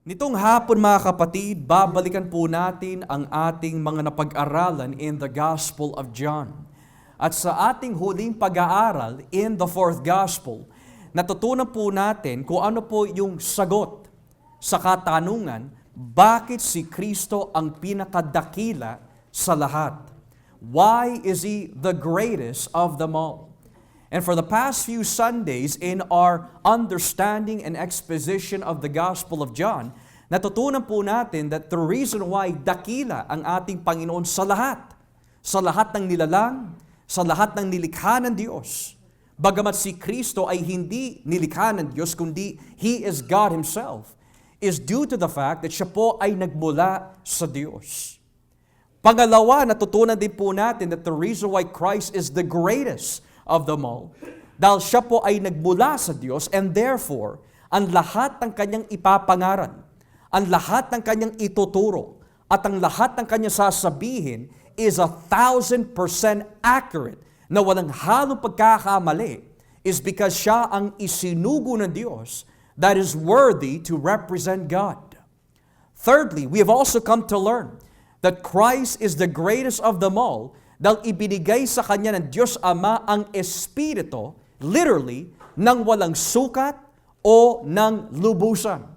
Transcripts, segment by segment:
Nitong hapon mga kapatid, babalikan po natin ang ating mga napag-aralan in the Gospel of John. At sa ating huling pag-aaral in the fourth Gospel, natutunan po natin kung ano po yung sagot sa katanungan, bakit si Kristo ang pinakadakila sa lahat? Why is He the greatest of them all? And for the past few Sundays, in our understanding and exposition of the Gospel of John, natutunan po natin that the reason why dakila ang ating Panginoon sa lahat ng nilalang, sa lahat ng nilikha ng Diyos, bagamat si Kristo ay hindi nilikha ng Diyos, kundi He is God Himself, is due to the fact that siya po ay nagmula sa Diyos. Pangalawa, natutunan din po natin that the reason why Christ is the greatest of them all, dahil siya po ay nagmula sa Diyos, and therefore, ang lahat ng kanyang ipapangaral, ang lahat ng kanyang ituturo, at ang lahat ng kanyang sasabihin is 1,000% accurate, na walang halong pagkakamali, is because siya ang isinugo ng Diyos that is worthy to represent God. Thirdly, we have also come to learn that Christ is the greatest of them all, dahil ibinigay sa Kanya ng Diyos Ama ang Espiritu, literally, ng walang sukat o ng lubusan.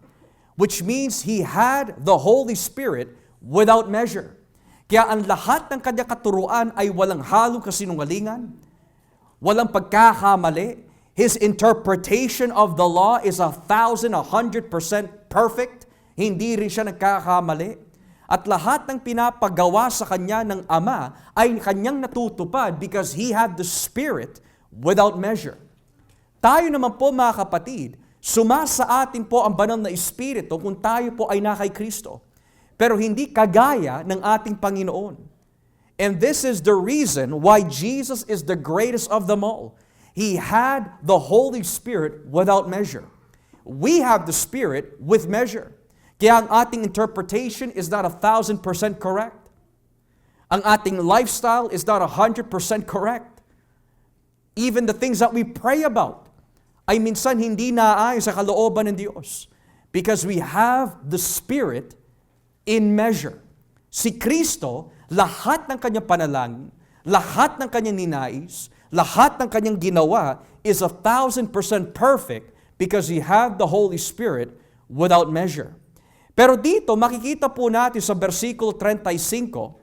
Which means He had the Holy Spirit without measure. Kaya ang lahat ng Kanya katuruan ay walang halong kasinungalingan, walang pagkakamali. His interpretation of the law is 100% perfect. Hindi rin siya nagkakamali. At lahat ng pinapagawa sa Kanya ng Ama ay Kanyang natutupad because He had the Spirit without measure. Tayo naman po mga kapatid, sumasa atin po ang banal na Espiritu kung tayo po ay na kay Kristo. Pero hindi kagaya ng ating Panginoon. And this is the reason why Jesus is the greatest of them all. He had the Holy Spirit without measure. We have the Spirit with measure. Kaya ang ating interpretation is not 1,000% correct. Ang ating lifestyle is not 100% correct. Even the things that we pray about ay minsan hindi naayon sa kalooban ng Diyos. Because we have the Spirit in measure. Si Kristo, lahat ng kanyang panalangin, lahat ng kanyang ninais, lahat ng kanyang ginawa is 1,000% perfect because He had the Holy Spirit without measure. Pero dito, makikita po natin sa versikulo 35,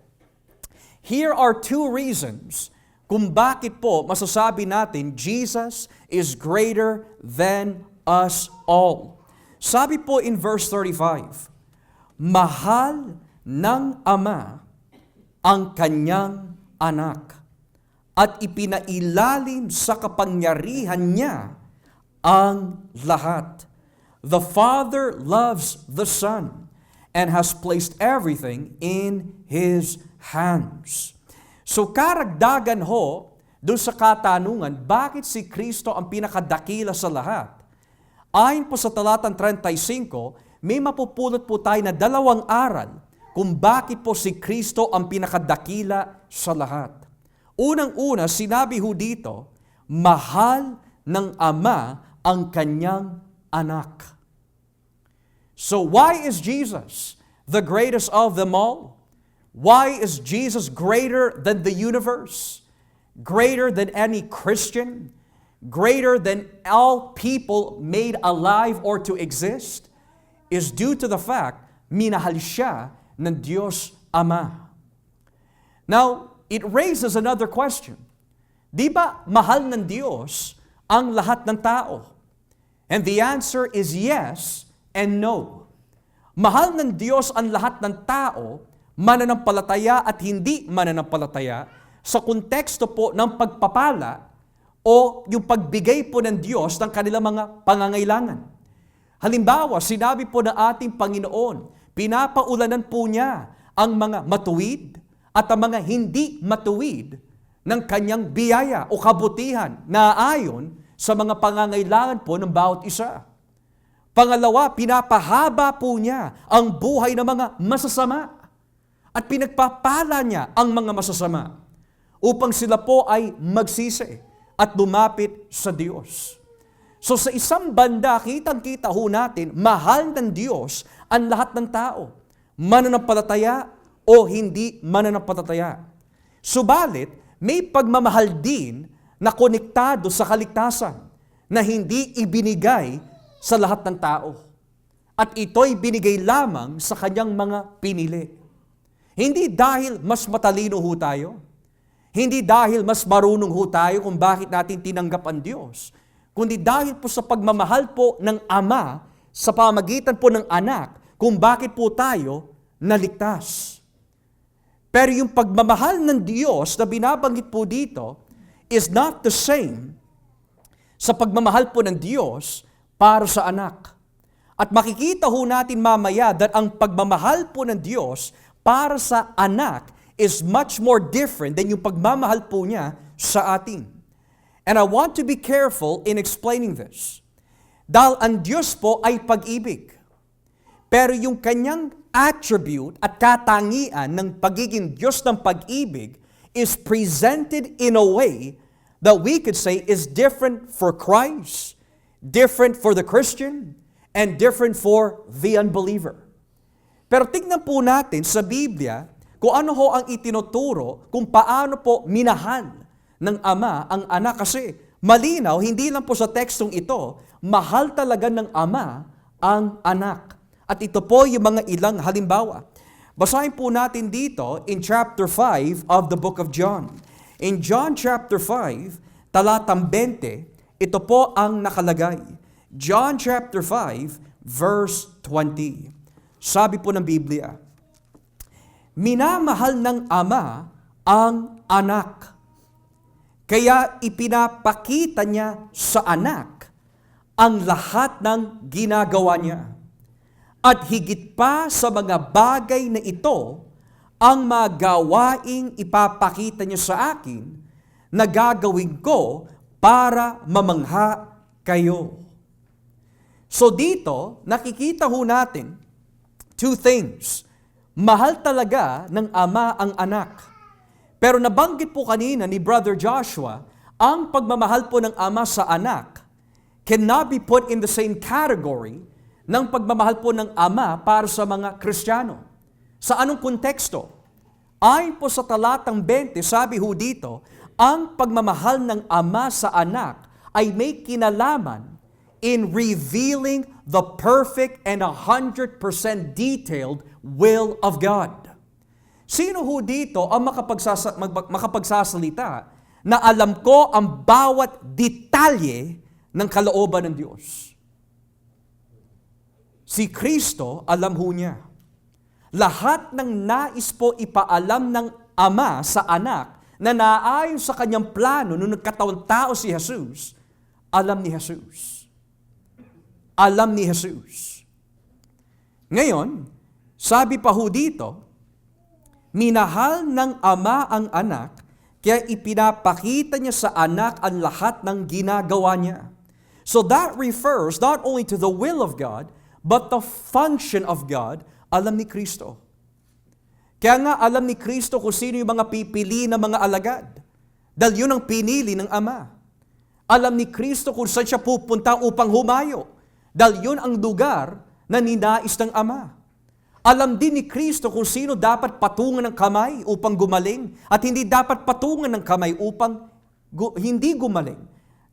here are two reasons kung bakit po masasabi natin Jesus is greater than us all. Sabi po in verse 35, mahal ng Ama ang kanyang anak at ipinailalim sa kapangyarihan niya ang lahat. The Father loves the Son and has placed everything in His hands. So karagdagan ho, doon sa katanungan, bakit si Kristo ang pinakadakila sa lahat? Ayon po sa talatang 35, may mapupulot po tayo na dalawang aral kung bakit po si Kristo ang pinakadakila sa lahat. Unang-una, sinabi ho dito, mahal ng Ama ang kanyang anak. So why is Jesus the greatest of them all? Why is Jesus greater than the universe? Greater than any Christian? Greater than all people made alive or to exist? Is due to the fact, minahal siya ng Diyos Ama. Now, it raises another question. Di ba mahal ng Diyos ang lahat ng tao? And the answer is yes and no. Mahal ng Diyos ang lahat ng tao, mananampalataya at hindi mananampalataya, sa konteksto po ng pagpapala o yung pagbigay po ng Diyos ng kanilang mga pangangailangan. Halimbawa, sinabi po ng ating Panginoon, pinapaulanan po niya ang mga matuwid at ang mga hindi matuwid ng kanyang biyaya o kabutihan na ayon sa mga pangangailangan po ng bawat isa. Pangalawa, pinapahaba po niya ang buhay ng mga masasama at pinagpapala niya ang mga masasama upang sila po ay magsisi at lumapit sa Diyos. So sa isang banda, kitang-kita ho natin, mahal ng Diyos ang lahat ng tao. Mananampalataya o hindi mananampalataya. Subalit, may pagmamahal din na konektado sa kaligtasan na hindi ibinigay sa lahat ng tao. At ito'y binigay lamang sa kanyang mga pinili. Hindi dahil mas matalino ho tayo. Hindi dahil mas marunong ho tayo kung bakit natin tinanggap ang Diyos. Kundi dahil po sa pagmamahal po ng Ama sa pamagitan po ng anak kung bakit po tayo naligtas. Pero yung pagmamahal ng Diyos na binabanggit po dito is not the same sa pagmamahal po ng Diyos para sa anak. At makikita ho natin mamaya that ang pagmamahal po ng Diyos para sa anak is much more different than yung pagmamahal po niya sa atin. And I want to be careful in explaining this. Dahil ang Diyos po ay pag-ibig. Pero yung kanyang attribute at katangian ng pagiging Diyos ng pag-ibig is presented in a way that we could say is different for Christ, different for the Christian, and different for the unbeliever. Pero tignan po natin sa Biblia kung ano ho ang itinuturo kung paano po minahal ng Ama ang anak. Kasi malinaw, hindi lang po sa tekstong ito, mahal talaga ng Ama ang anak. At ito po yung mga ilang halimbawa. Basahin po natin dito in chapter 5 of the book of John. In John chapter 5, talatang 20, ito po ang nakalagay. John chapter 5, verse 20. Sabi po ng Biblia, minamahal ng Ama ang anak. Kaya ipinapakita niya sa anak ang lahat ng ginagawa niya. At higit pa sa mga bagay na ito, ang mga gawaing ipapakita niya sa akin na gagawin ko para mamangha kayo. So dito, nakikita ho natin two things. Mahal talaga ng Ama ang anak. Pero nabanggit po kanina ni Brother Joshua, ang pagmamahal po ng Ama sa anak cannot be put in the same category ng pagmamahal po ng Ama para sa mga Kristiyano. Sa anong konteksto? Ayon po sa talatang 20, sabi ho dito, ang pagmamahal ng Ama sa anak ay may kinalaman in revealing the perfect and 100% detailed will of God. Sino ho dito ang makapagsasalita na alam ko ang bawat detalye ng kalooban ng Diyos? Si Kristo, alam ho niya. Lahat ng nais po ipaalam ng Ama sa anak na naayon sa kanyang plano nung nagkatawang tao si Jesus, alam ni Jesus. Alam ni Jesus. Ngayon, sabi pa ho dito, minahal ng Ama ang anak, kaya ipinapakita niya sa anak ang lahat ng ginagawa niya. So that refers not only to the will of God, but the function of God, alam ni Kristo. Kaya nga alam ni Kristo kung sino yung mga pipili na mga alagad. Dahil yun ang pinili ng Ama. Alam ni Kristo kung saan siya pupunta upang humayo. Dahil yun ang lugar na ninais ng Ama. Alam din ni Kristo kung sino dapat patungan ng kamay upang gumaling at hindi dapat patungan ng kamay upang hindi gumaling.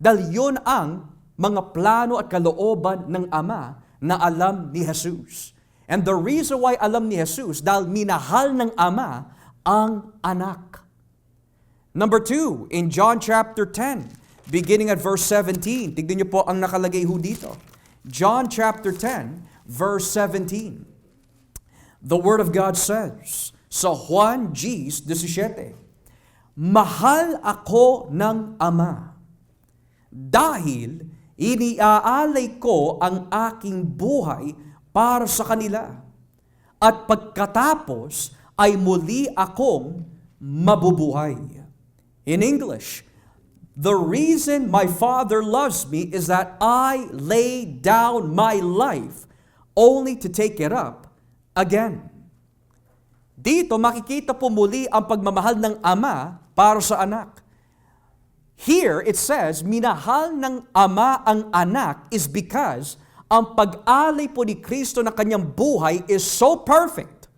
Dahil yun ang mga plano at kalooban ng Ama na alam ni Jesus. And the reason why alam ni Jesus, dahil minahal ng Ama ang anak. Number 2, in John chapter 10, beginning at verse 17, tignan niyo po ang nakalagay ho dito. John chapter 10, verse 17. The Word of God says, sa Juan 10:17, mahal ako ng Ama, dahil iniaalay ko ang aking buhay para sa kanila, at pagkatapos ay muli akong mabubuhay. In English, the reason my Father loves me is that I lay down my life only to take it up again. Dito makikita po muli ang pagmamahal ng Ama para sa anak. Here, it says, minahal ng Ama ang anak is because ang pag-alay po ni Kristo na kanyang buhay is so perfect.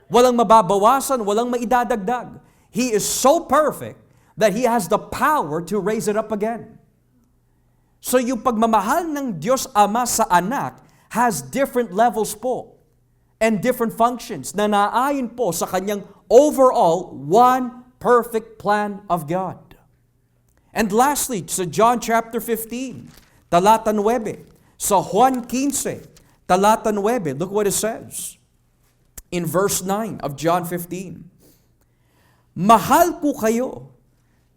Walang mababawasan, walang maidadagdag. He is so perfect that He has the power to raise it up again. So yung pagmamahal ng Diyos Ama sa anak has different levels po and different functions na naayon po sa kanyang overall one perfect plan of God. And lastly, sa John chapter 15, talata 9, sa Juan 15, talata 9, look what it says in verse 9 of John 15. Mahal ko kayo,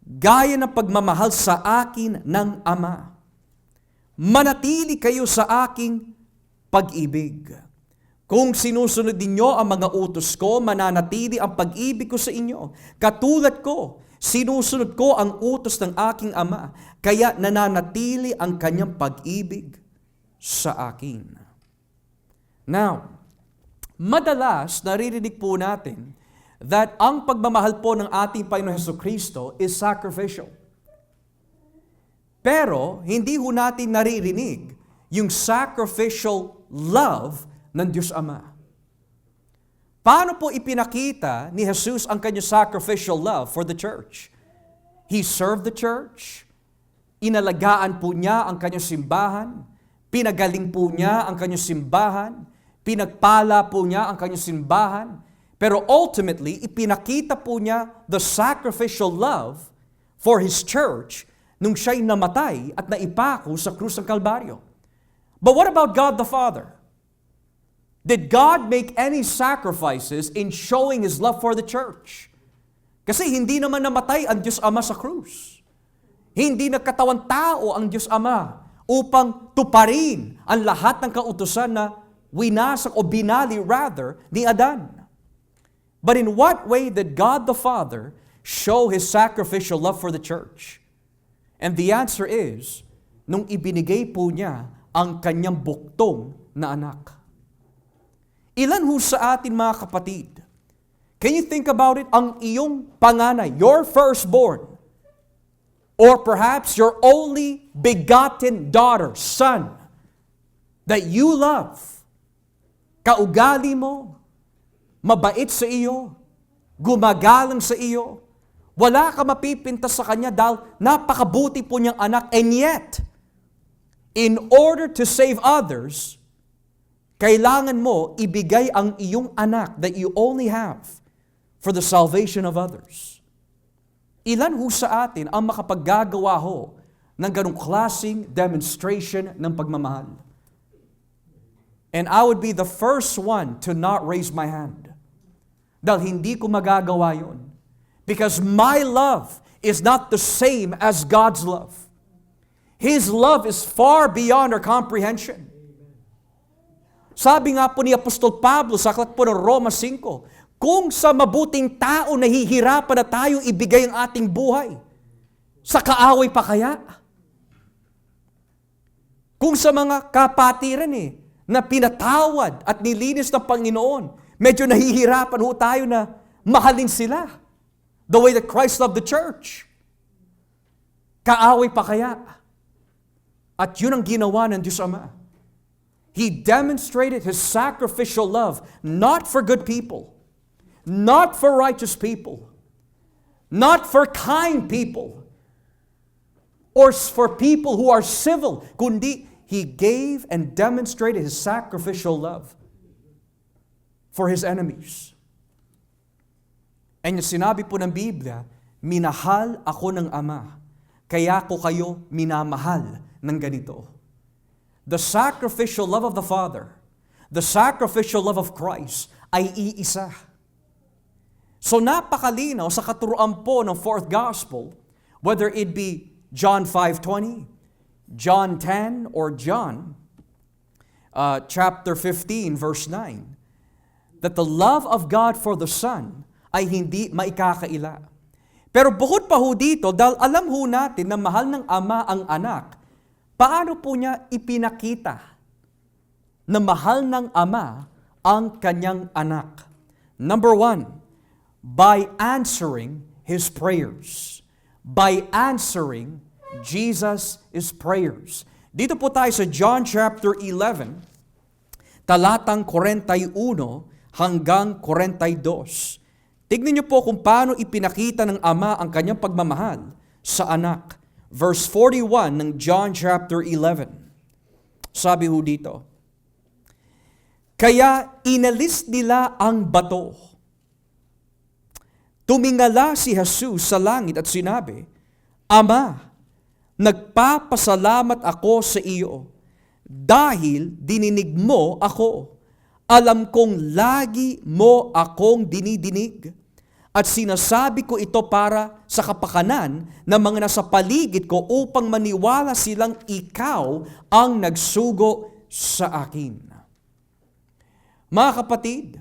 gaya ng pagmamahal sa akin ng Ama. Manatili kayo sa aking pag-ibig. Kung sinusunod ninyo ang mga utos ko, mananatili ang pag-ibig ko sa inyo. Katulad ko, sinusunod ko ang utos ng aking Ama, kaya nananatili ang kanyang pag-ibig sa akin. Now, madalas naririnig po natin that ang pagmamahal po ng ating Panginoon Hesukristo is sacrificial. Pero, hindi ho natin naririnig yung sacrificial love ng Diyos Ama. Paano po ipinakita ni Jesus ang kanyang sacrificial love for the church? He served the church, inalagaan po niya ang kanyang simbahan, pinagaling po niya ang kanyang simbahan, pinagpala po niya ang kanyang simbahan, pero ultimately, ipinakita po niya the sacrificial love for His church nung siya'y namatay at naipako sa krus ng Kalbaryo. But what about God the Father? Did God make any sacrifices in showing His love for the church? Kasi hindi naman namatay ang Diyos Ama sa krus. Hindi nagkatawang tao ang Diyos Ama upang tuparin ang lahat ng kautusan na winasak o binali rather ni Adan. But in what way did God the Father show His sacrificial love for the church? And the answer is, nung ibinigay po niya ang kanyang buktong na anak. Ilan ho sa atin mga kapatid? Can you think about it? Ang iyong panganay, your firstborn, or perhaps your only begotten daughter, son, that you love, kaugali mo, mabait sa iyo, gumagalang sa iyo, wala ka mapipintas sa kanya dahil napakabuti po niyang anak, and yet, in order to save others, kailangan mo ibigay ang iyong anak that you only have for the salvation of others. Ilan ho sa atin ang makapaggagawa ho ng ganong klaseng demonstration ng pagmamahal? And I would be the first one to not raise my hand. Dahil hindi ko magagawa yon. Because my love is not the same as God's love. His love is far beyond our comprehension. Sabi nga po ni Apostol Pablo sa aklat po ng Roma 5, kung sa mabuting tao nahihirapan na tayo ibigay ang ating buhay, sa kaaway pa kaya? Kung sa mga kapatiran na pinatawad at nilinis ng Panginoon, medyo nahihirapan ho tayo na mahalin sila. The way that Christ loved the church. Kaaway pa kaya? At yun ang ginawa ng Diyos Ama. He demonstrated His sacrificial love, not for good people, not for righteous people, not for kind people, or for people who are civil, kundi He gave and demonstrated His sacrificial love for His enemies. And yung sinabi po ng Biblia, minahal ako ng Ama, kaya ko kayo minamahal ng ganito. The sacrificial love of the Father, the sacrificial love of Christ, ay iisa. So napakalinaw sa katuruan po ng fourth gospel, whether it be John 5:20, John 10, or John chapter 15, verse 9, that the love of God for the Son ay hindi maikakaila. Pero bukod pa ho dito, dahil alam ho natin na mahal ng Ama ang anak, paano po niya ipinakita na mahal ng Ama ang kanyang anak? Number 1, by answering His prayers. by answering Jesus' prayers. Dito po tayo sa John chapter 11, talatang 41 hanggang 42. Tignan niyo po kung paano ipinakita ng Ama ang kanyang pagmamahal sa anak. Verse 41 ng John chapter 11. Sabi ho dito, kaya inalis nila ang bato. Tumingala si Jesus sa langit at sinabi, Ama, nagpapasalamat ako sa iyo dahil dininig mo ako. Alam kong lagi mo akong dinidinig. At sinasabi ko ito para sa kapakanan ng mga nasa paligid ko upang maniwala silang ikaw ang nagsugo sa akin. Mga kapatid,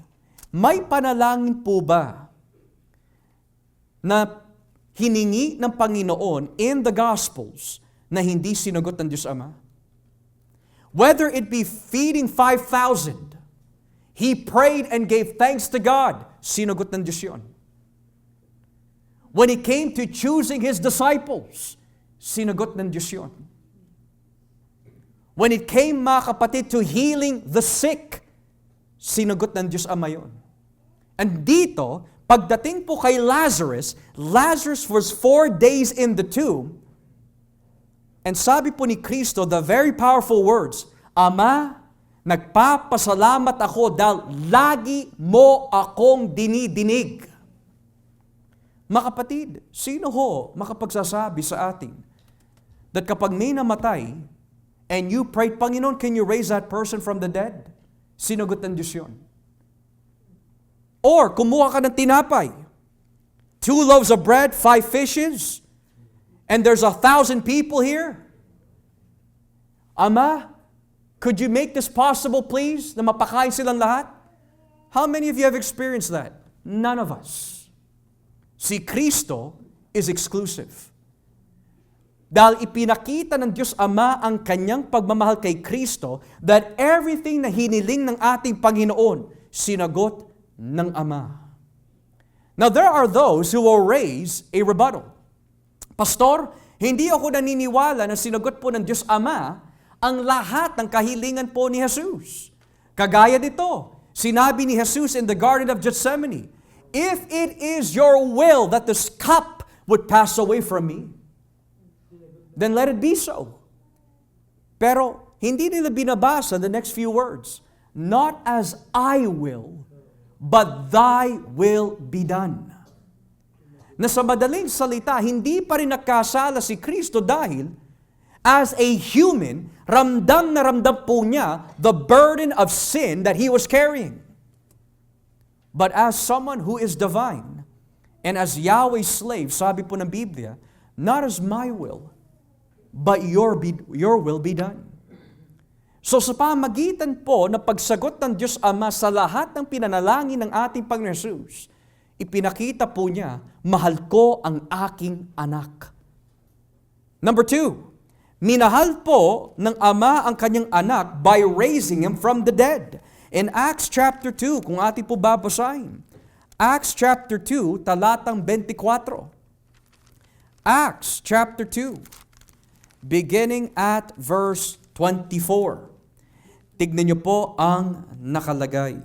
may panalangin po ba na hiningi ng Panginoon in the Gospels na hindi sinagot ng Diyos Ama? Whether it be feeding 5,000, He prayed and gave thanks to God. Sinagot ng Diyos yun. When it came to choosing His disciples, sinagot ng Diyos yun. When it came, mga kapatid, to healing the sick, sinagot ng Diyos Ama yun. And dito, pagdating po kay Lazarus, Lazarus was 4 days in the tomb, and sabi po ni Kristo the very powerful words, Ama, nagpapasalamat ako dahil lagi mo akong dinidinig. Mga kapatid, sino ho makapagsasabi sa atin that kapag may namatay and you prayed, Panginoon, can you raise that person from the dead? Sinagot ng Diyos yun. Or, kumuha ka ng tinapay, 2 loaves of bread, 5 fishes, and there's 1,000 people here. Ama, could you make this possible, please, na mapakain silang lahat? How many of you have experienced that? None of us. Si Kristo is exclusive. Dahil ipinakita ng Diyos Ama ang kanyang pagmamahal kay Kristo, that everything na hiniling ng ating Panginoon, sinagot ng Ama. Now, there are those who will raise a rebuttal. Pastor, hindi ako naniniwala na sinagot po ng Diyos Ama ang lahat ng kahilingan po ni Jesus. Kagaya dito, sinabi ni Jesus in the Garden of Gethsemane, if it is your will that this cup would pass away from me, then let it be so. Pero hindi nila binabasa the next few words. Not as I will, but thy will be done. Na sa madaling salita, hindi pa rin nakasala si Kristo dahil as a human, ramdam na ramdam po niya the burden of sin that He was carrying. But as someone who is divine, and as Yahweh's slave, sabi po ng Biblia, not as my will, but your will be done. So sa pamagitan po na pagsagot ng Diyos Ama sa lahat ng pinanalangin ng ating Panginoon Jesus, ipinakita po niya, mahal ko ang aking anak. Number 2, minahal po ng Ama ang kanyang anak by raising him from the dead. In Acts chapter 2, kung ating po babasahin, Acts chapter 2, talatang 24. Acts chapter 2, beginning at verse 24. Tignan niyo po ang nakalagay.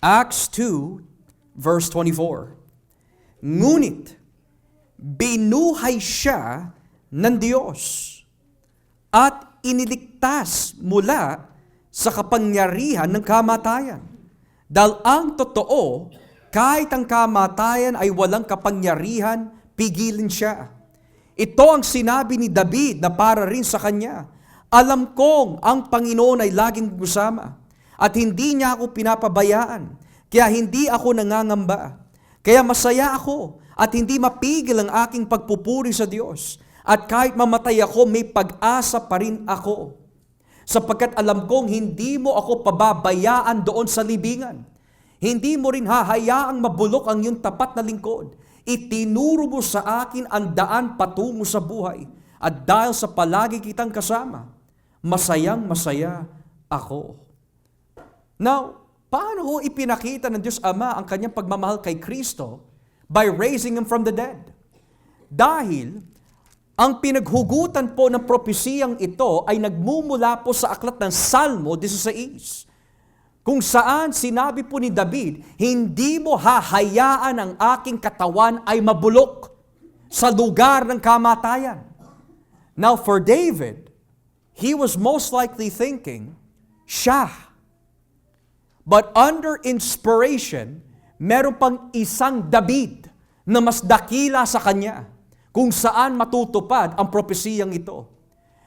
Acts 2, verse 24. Ngunit, binuhay siya ng Diyos at iniligtas mula sa kapangyarihan ng kamatayan. Dahil ang totoo, kahit ang kamatayan ay walang kapangyarihan, pigilin siya. Ito ang sinabi ni David na para rin sa kanya. Alam kong ang Panginoon ay laging kasama at hindi niya ako pinapabayaan. Kaya hindi ako nangangamba. Kaya masaya ako at hindi mapigil ang aking pagpupuri sa Diyos. At kahit mamatay ako, may pag-asa pa rin ako. Sapagkat alam kong hindi mo ako pababayaan doon sa libingan. Hindi mo rin hahayaang mabulok ang iyong tapat na lingkod. Itinuro mo sa akin ang daan patungo sa buhay. At dahil sa palagi kitang kasama, masayang masaya ako. Now, paano ho ipinakita ng Diyos Ama ang kanyang pagmamahal kay Kristo? By raising Him from the dead. Dahil ang pinaghugutan po ng propesiyang ito ay nagmumula po sa aklat ng Salmo 16, kung saan sinabi po ni David, hindi mo hahayaan ang aking katawan ay mabulok sa lugar ng kamatayan. Now for David, he was most likely thinking, siya. But under inspiration, meron pang isang David na mas dakila sa kanya, kung saan matutupad ang propesiyang ito.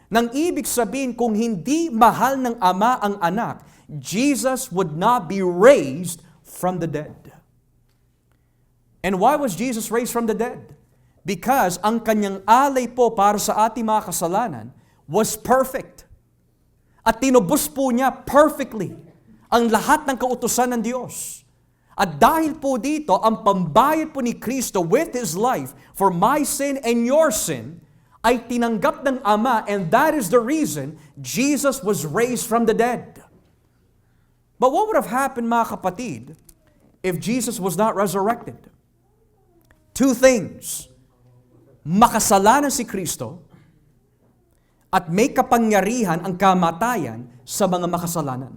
Nang ibig sabihin, kung hindi mahal ng Ama ang anak, Jesus would not be raised from the dead. And why was Jesus raised from the dead? Because ang kanyang alay po para sa ating mga kasalanan was perfect. At tinubos po niya perfectly ang lahat ng kautusan ng Diyos. At dahil po dito, ang pambayad po ni Kristo with His life for my sin and your sin ay tinanggap ng Ama, and that is the reason Jesus was raised from the dead. But what would have happened, mga kapatid, if Jesus was not resurrected? Two things. Makasalanan si Kristo at may kapangyarihan ang kamatayan sa mga makasalanan.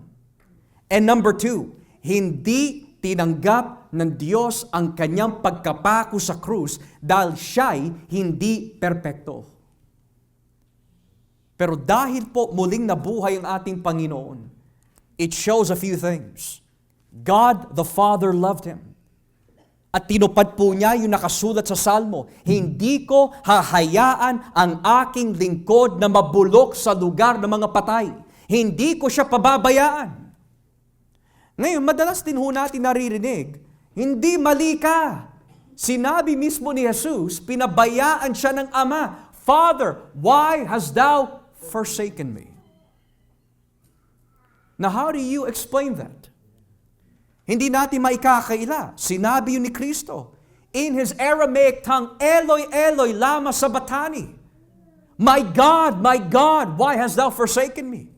And number two, hindi tinanggap ng Diyos ang kanyang pagkapako sa krus dahil siya'y hindi perpekto. Pero dahil po muling nabuhay ang ating Panginoon, it shows a few things. God the Father loved Him. At tinupad po niya yung nakasulat sa Salmo, hindi ko hahayaan ang aking lingkod na mabulok sa lugar ng mga patay. Hindi ko siya pababayaan. Ngayon, madalas din ho natin naririnig, hindi mali ka. Sinabi mismo ni Jesus, pinabayaan siya ng Ama, Father, why hast thou forsaken me? Now, how do you explain that? Hindi natin maikakaila. Sinabi yun ni Kristo. In His Aramaic tongue, Eloi, Eloi, lama sabachthani. My God, why hast thou forsaken me?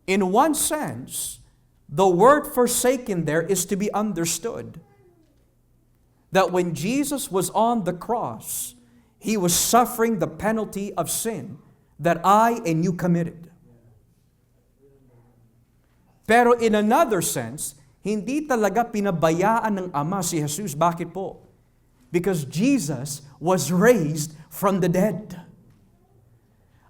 In one sense, the word forsaken there is to be understood that when Jesus was on the cross, He was suffering the penalty of sin that I and you committed. Pero in another sense, hindi talaga pinabayaan ng Ama si Jesus. Bakit po? Because Jesus was raised from the dead.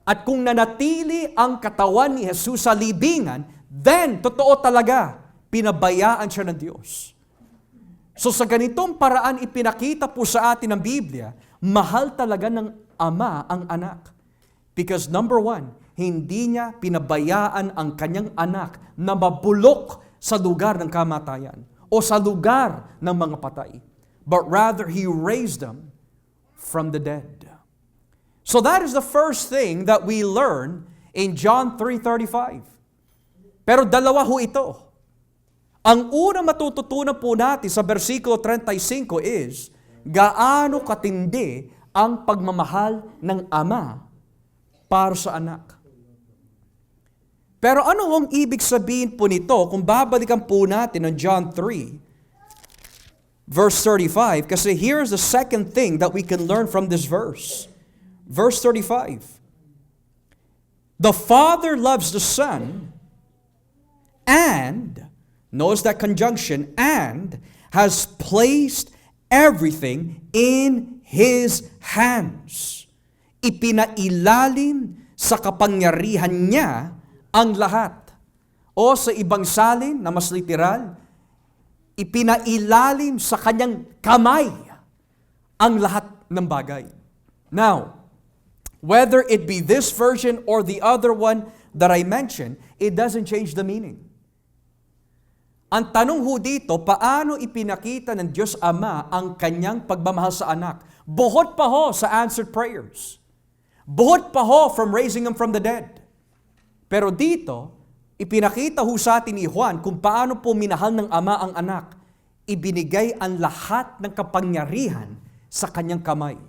At kung nanatili ang katawan ni Jesus sa libingan, then, totoo talaga, pinabayaan siya ng Diyos. So sa ganitong paraan ipinakita po sa atin ng Biblia, mahal talaga ng Ama ang anak. Because number one, hindi niya pinabayaan ang kanyang anak na mabulok sa lugar ng kamatayan o sa lugar ng mga patay. But rather, He raised them from the dead. So that is the first thing that we learn in John 3:35. Pero dalawa ho ito. Ang unang matututunan po natin sa versikulo 35 is, gaano katindi ang pagmamahal ng Ama para sa anak. Pero ano ang ibig sabihin po nito kung babalikan po natin ng John 3, verse 35? Kasi here's the second thing that we can learn from this verse. Verse 35. The Father loves the Son and, notice that conjunction, and has placed everything in His hands. Ipinailalim sa kapangyarihan niya ang lahat. O sa ibang salin na mas literal, ipinailalim sa kanyang kamay ang lahat ng bagay. Now, whether it be this version or the other one that I mentioned, it doesn't change the meaning. Ang tanong ho dito, paano ipinakita ng Diyos Ama ang kanyang pagmamahal sa anak? Buhot pa ho sa answered prayers. Buhot pa ho from raising Him from the dead. Pero dito, ipinakita ho sa atin ni Juan kung paano po minahal ng Ama ang anak. Ibinigay ang lahat ng kapangyarihan sa kanyang kamay.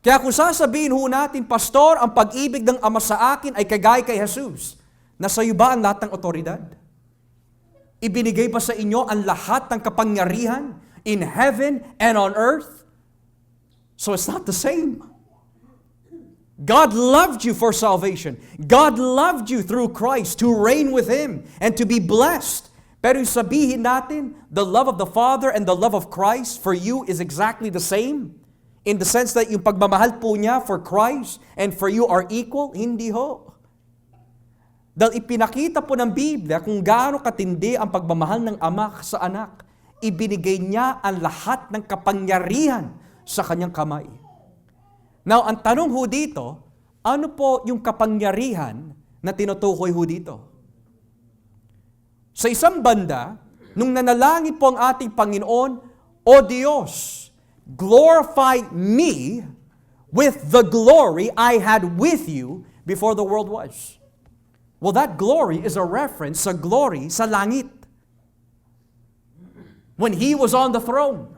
Kaya kung sasabihin ho natin, Pastor, ang pag-ibig ng Ama sa akin ay kagaya kay Jesus, nasa iyo ba ang lahat ng otoridad? Ibinigay ba sa inyo ang lahat ng kapangyarihan in heaven and on earth? So it's not the same. God loved you for salvation. God loved you through Christ to reign with Him and to be blessed. Pero sabihin natin, the love of the Father and the love of Christ for you is exactly the same? In the sense that yung pagmamahal po niya for Christ and for you are equal? Hindi ho. Dahil ipinakita po ng Biblia kung gaano katindi ang pagmamahal ng Ama sa anak. Ibinigay niya ang lahat ng kapangyarihan sa kanyang kamay. Now, ang tanong ho dito, ano po yung kapangyarihan na tinutukoy ho dito? Sa isang banda, nung nanalangin po ang ating Panginoon, O Diyos, glorify me with the glory I had with you before the world was. Well, that glory is a reference sa glory sa langit. When He was on the throne.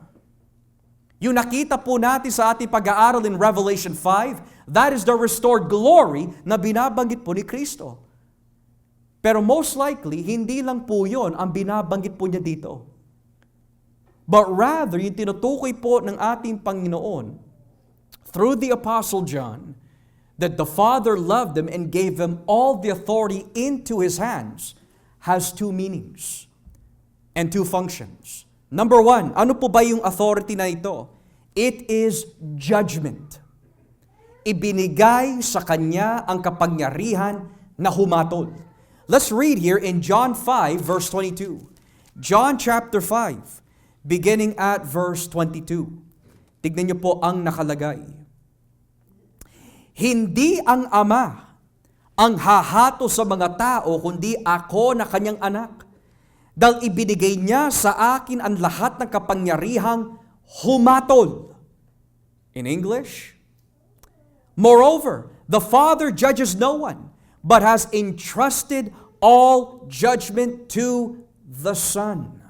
Yung nakita po natin sa ating pag-aaral in Revelation 5, that is the restored glory na binabanggit po ni Kristo. Pero most likely, hindi lang po yon ang binabanggit po niya dito. But rather, yung tinutukoy po ng ating Panginoon, through the Apostle John, that the Father loved Him and gave Him all the authority into His hands, has two meanings and two functions. Number one, ano po ba yung authority na ito? It is judgment. Ibinigay sa Kanya ang kapangyarihan na humatol. Let's read here in John 5, verse 22. John chapter 5, beginning at verse 22. Tignan niyo po ang nakalagay. Hindi ang Ama ang hahato sa mga tao, kundi ako na Kanyang anak. Dahil ibinigay niya sa akin ang lahat ng kapangyarihang humatol. In English, moreover, the Father judges no one, but has entrusted all judgment to the Son.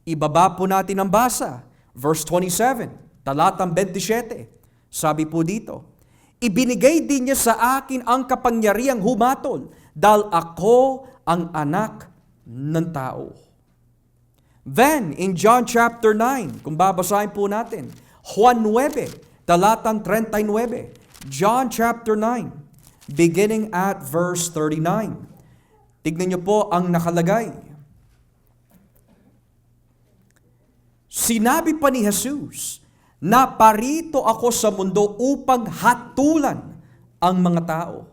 Ibaba po natin ang basa. Verse 27, talatang 27. Sabi po dito, ibinigay din niya sa akin ang kapangyarihang humatol, dahil ako ang anak ng tao. Then, in John chapter 9, kung babasahin po natin, Juan 9, talatang 39, John chapter 9, beginning at verse 39. Tignan niyo po ang nakalagay. Sinabi pa ni Jesus, na parito ako sa mundo upang hatulan ang mga tao.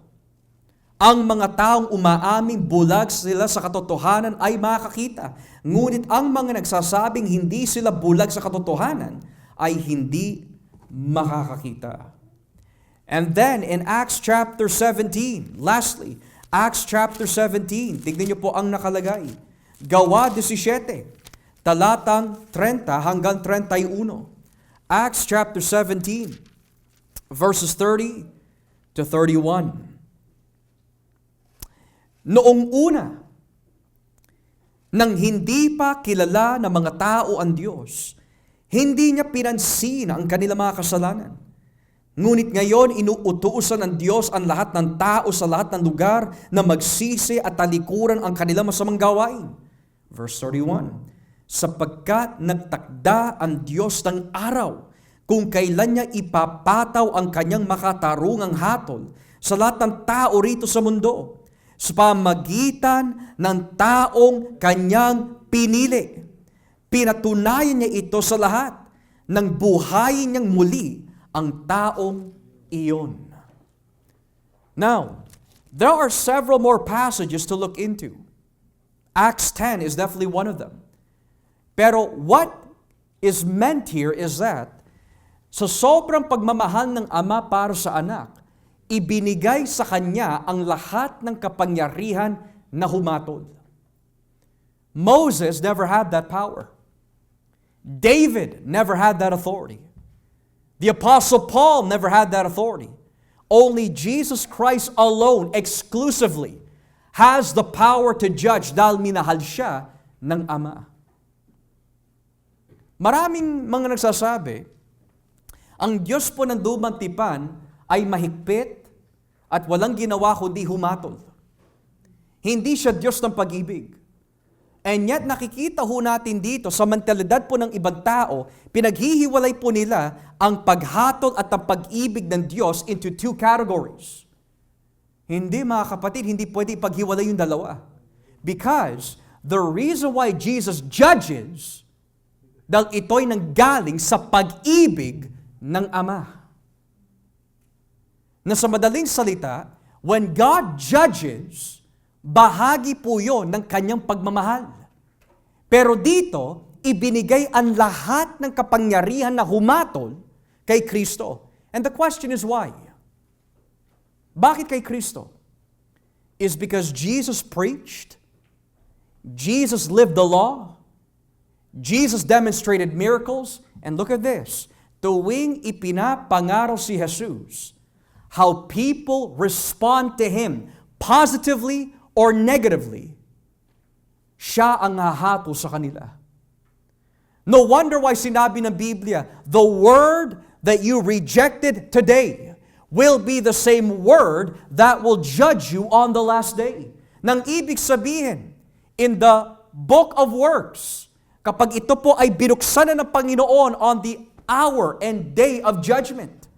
Ang mga taong umaaming bulag sila sa katotohanan ay makakita. Ngunit ang mga nagsasabing hindi sila bulag sa katotohanan ay hindi makakakita. And then in Acts chapter 17, lastly, Acts chapter 17, tignan niyo po ang nakalagay. Gawa 17, talatang 30 hanggang 31. Acts chapter 17, verses 30 to 31. Noong una, nang hindi pa kilala ng mga tao ang Diyos, hindi niya pinansin ang kanilang mga kasalanan. Ngunit ngayon, inuutusan ng Diyos ang lahat ng tao sa lahat ng lugar na magsisi at talikuran ang kanilang masamang gawain. Verse 31, sapagkat nagtakda ang Diyos ng araw kung kailan niya ipapataw ang kanyang makatarungang hatol sa lahat ng tao rito sa mundo, sa pamagitan ng taong kanyang pinili. Pinatunayan niya ito sa lahat nang buhayin niyang muli ang taong iyon. Now, there are several more passages to look into. Acts 10 is definitely one of them. Pero what is meant here is that sa sobrang pagmamahal ng Ama para sa anak, ibinigay sa Kanya ang lahat ng kapangyarihan na humatol. Moses never had that power. David never had that authority. The Apostle Paul never had that authority. Only Jesus Christ alone, exclusively, has the power to judge dahil minahal siya ng Ama. Maraming mga nagsasabi, ang Diyos po ng lumang tipan ay mahigpit at walang ginawa kundi humatol. Hindi siya Diyos ng pag-ibig. And yet nakikita ho natin dito sa mentalidad po ng ibang tao, pinaghihiwalay po nila ang paghatol at ang pag-ibig ng Diyos into two categories. Hindi mga kapatid, hindi pwede ipaghiwalay yung dalawa. Because the reason why Jesus judges, dahil ito'y nanggaling sa pag-ibig ng Ama. Na sa madaling salita, when God judges, bahagi po yon ng kanyang pagmamahal. Pero dito, ibinigay ang lahat ng kapangyarihan na humatol kay Kristo. And the question is why? Bakit kay Kristo? Is because Jesus preached, Jesus lived the law, Jesus demonstrated miracles, and look at this, tuwing ipinapangaraw si Jesus, how people respond to Him positively or negatively, siya ang hahatol sa kanila. No wonder why sinabi ng Biblia, the word that you rejected today will be the same word that will judge you on the last day. Nang ibig sabihin, in the book of works, kapag ito po ay binuksan na ng Panginoon on the hour and day of judgment,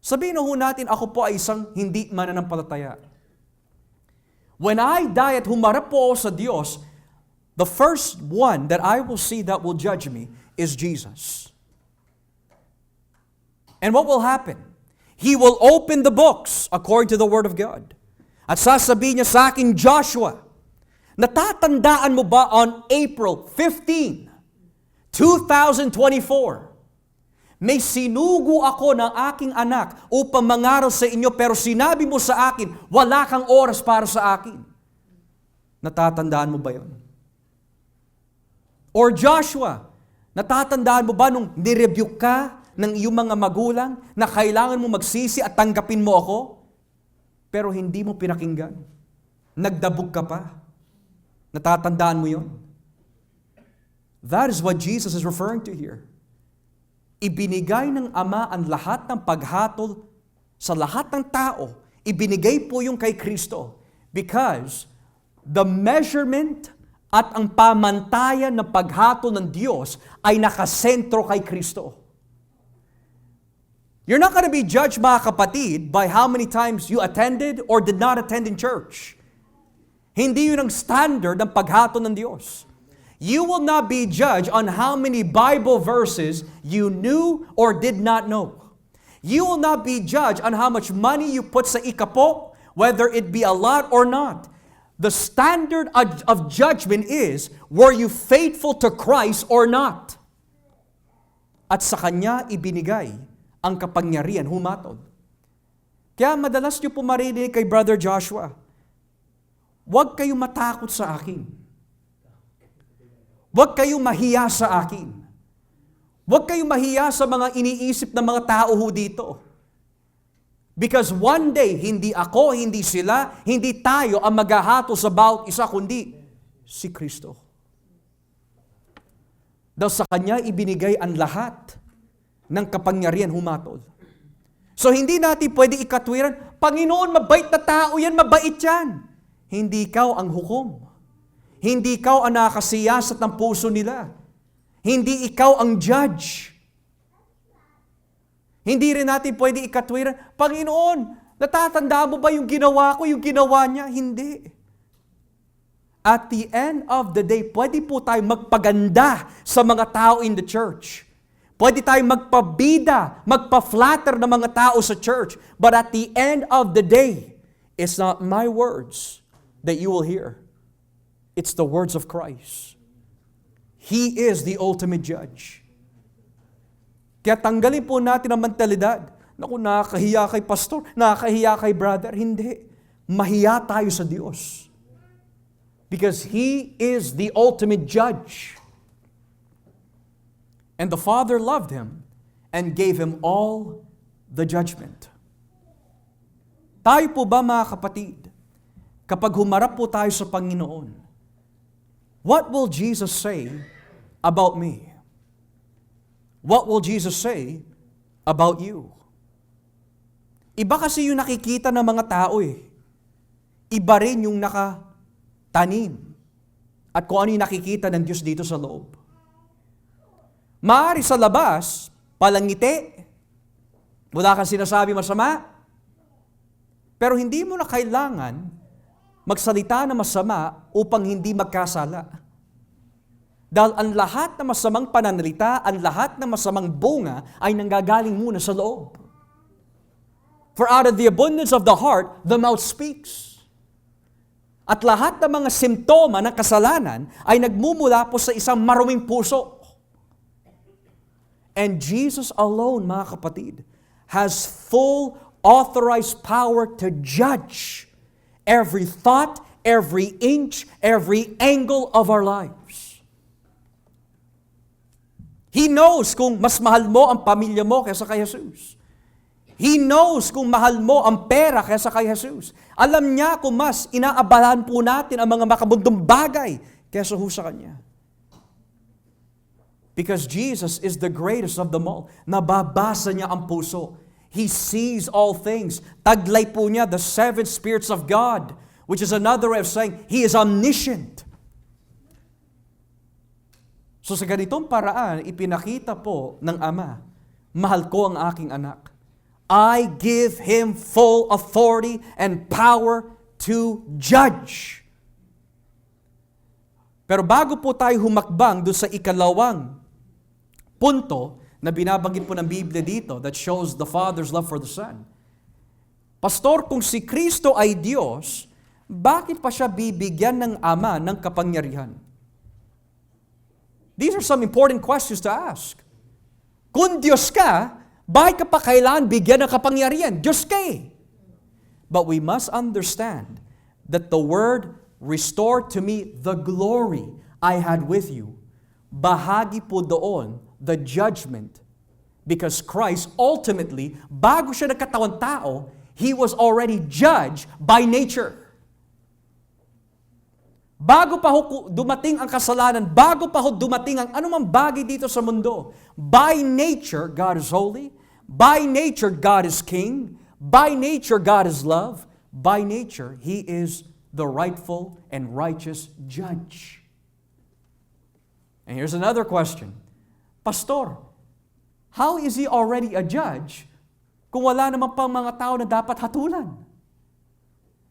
sabihin na ho natin, ako po ay isang hindi mananampalataya. When I die at humarap po ako sa Diyos, the first one that I will see that will judge me is Jesus. And what will happen? He will open the books according to the Word of God. At sasabihin niya sa akin, Joshua, natatandaan mo ba on April 15, 2024, may sinugo ako ng aking anak upang mangaral sa inyo, pero sinabi mo sa akin, wala kang oras para sa akin. Natatandaan mo ba yun? Or Joshua, natatandaan mo ba nung nirebuke ka ng iyong mga magulang na kailangan mo magsisi at tanggapin mo ako? Pero hindi mo pinakinggan. Nagdabog ka pa. Natatandaan mo yun? That is what Jesus is referring to here. Ibinigay ng Ama ang lahat ng paghatol sa lahat ng tao. Ibinigay po yung kay Kristo. Because the measurement at ang pamantayan ng paghatol ng Diyos ay nakasentro kay Kristo. You're not going to be judged, mga kapatid, by how many times you attended or did not attend in church. Hindi yun ang standard ng paghatol ng Diyos. You will not be judged on how many Bible verses you knew or did not know. You will not be judged on how much money you put sa ikapo, whether it be a lot or not. The standard of judgment is, were you faithful to Christ or not? At sa Kanya ibinigay ang kapangyarihan humatol. Kaya madalas niyo po marinig kay Brother Joshua, huwag kayong matakot sa akin. Huwag kayong mahiya sa akin. Huwag kayong mahiya sa mga iniisip ng mga tao ho dito. Because one day, hindi ako, hindi sila, hindi tayo ang maghahatol sa bawat isa, kundi si Kristo. Dahil sa Kanya ibinigay ang lahat ng kapangyarihan humatol. So hindi natin pwede ikatwiran, Panginoon, mabait na tao yan, mabait yan. Hindi ikaw ang hukom. Hindi ikaw ang nakakasiyasat ng puso nila. Hindi ikaw ang judge. Hindi rin natin pwede ikatwiran, Panginoon, natatandaan mo ba yung ginawa ko, yung ginawa niya? Hindi. At the end of the day, pwede po tayo magpaganda sa mga tao in the church. Pwede tayo magpabida, magpa-flatter ng mga tao sa church. But at the end of the day, it's not my words that you will hear. It's the words of Christ. He is the ultimate judge. Kaya tanggalin po natin ang mentalidad. Naku, nakakahiya kay pastor, nakakahiya kay brother. Hindi. Mahiya tayo sa Diyos. Because He is the ultimate judge. And the Father loved Him and gave Him all the judgment. Tayo po ba, mga kapatid, kapag humarap po tayo sa Panginoon, what will Jesus say about me? What will Jesus say about you? Iba kasi yung nakikita ng mga tao eh. Iba rin yung nakatanim at kung ano yung nakikita ng Diyos dito sa loob. Maaari sa labas, palangiti, wala kang sinasabi masama, pero hindi mo na kailangan magsalita na masama upang hindi magkasala. Dahil ang lahat na masamang pananalita, ang lahat na masamang bunga ay nanggagaling muna sa loob. For out of the abundance of the heart, the mouth speaks. At lahat ng mga simptoma ng kasalanan ay nagmumula po sa isang maruwing puso. And Jesus alone, mga kapatid, has full authorized power to judge every thought, every inch, every angle of our lives. He knows kung mas mahal mo ang pamilya mo kaysa kay Jesus. He knows kung mahal mo ang pera kaysa kay Jesus. Alam niya kung mas inaabalahan po natin ang mga makabundong bagay kaysa sa Kanya. Because Jesus is the greatest of them all. Nababasa niya ang puso. He sees all things. Taglay po niya the seven spirits of God, which is another way of saying He is omniscient. So sa ganitong paraan, ipinakita po ng Ama, mahal ko ang aking anak. I give him full authority and power to judge. Pero bago po tayo humakbang doon sa ikalawang punto na binabanggit po ng Biblia dito that shows the Father's love for the Son. Pastor, kung si Kristo ay Diyos, bakit pa siya bibigyan ng Ama ng kapangyarihan? These are some important questions to ask. Kung Diyos ka, bakit ka pa kailangan bigyan ng kapangyarihan? Diyos ka eh. But we must understand that the word, restore to me the glory I had with you. Bahagi po doon, the judgment. Because Christ ultimately, bago siya nagkatawang tao, He was already judged by nature. Bago pa ho dumating ang kasalanan, bago pa ho dumating ang anumang bagay dito sa mundo, by nature, God is holy. By nature, God is king. By nature, God is love. By nature, He is the rightful and righteous judge. And here's another question. Pastor, how is He already a judge kung wala naman pang mga tao na dapat hatulan?